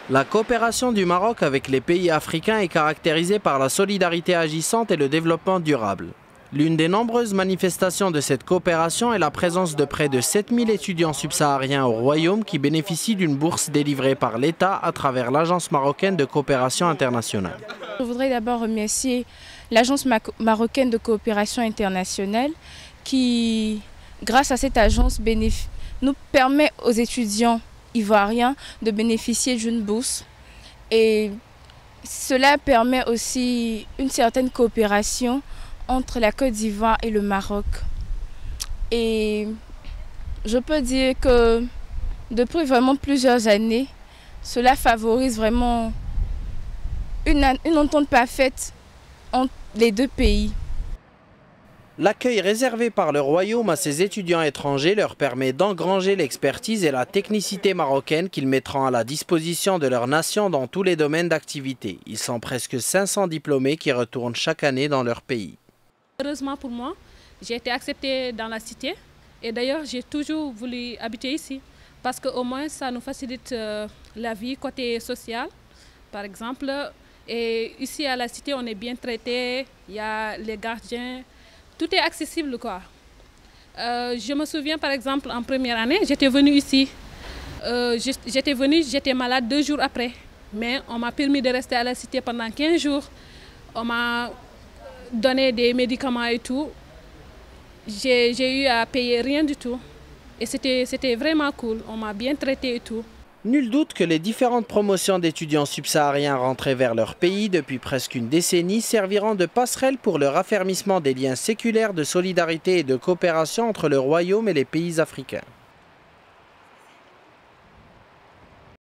La coopération du Maroc avec les pays africains est caractérisée par la solidarité agissante et le développement durable. L'une des nombreuses manifestations de cette coopération est la présence de près de 7000 étudiants subsahariens au Royaume qui bénéficient d'une bourse délivrée par l'État à travers l'Agence marocaine de coopération internationale. Je voudrais d'abord remercier l'Agence marocaine de coopération internationale qui, grâce à cette agence, nous permet aux étudiants ivoiriens de bénéficier d'une bourse. Et cela permet aussi une certaine coopération entre la Côte d'Ivoire et le Maroc. Et je peux dire que depuis vraiment plusieurs années, cela favorise vraiment une entente parfaite entre les deux pays. L'accueil réservé par le Royaume à ses étudiants étrangers leur permet d'engranger l'expertise et la technicité marocaine qu'ils mettront à la disposition de leur nation dans tous les domaines d'activité. Ils sont presque 500 diplômés qui retournent chaque année dans leur pays. Heureusement pour moi, j'ai été acceptée dans la cité et d'ailleurs j'ai toujours voulu habiter ici parce qu'au moins ça nous facilite la vie côté social par exemple. Et ici à la cité on est bien traité, il y a les gardiens, tout est accessible quoi. Je me souviens par exemple en première année, j'étais venue ici, j'étais malade 2 jours après, mais on m'a permis de rester à la cité pendant 15 jours. On m'a donné des médicaments et tout. J'ai eu à payer rien du tout. Et c'était vraiment cool, on m'a bien traité et tout. Nul doute que les différentes promotions d'étudiants subsahariens rentrés vers leur pays depuis presque une décennie serviront de passerelle pour le raffermissement des liens séculaires de solidarité et de coopération entre le Royaume et les pays africains.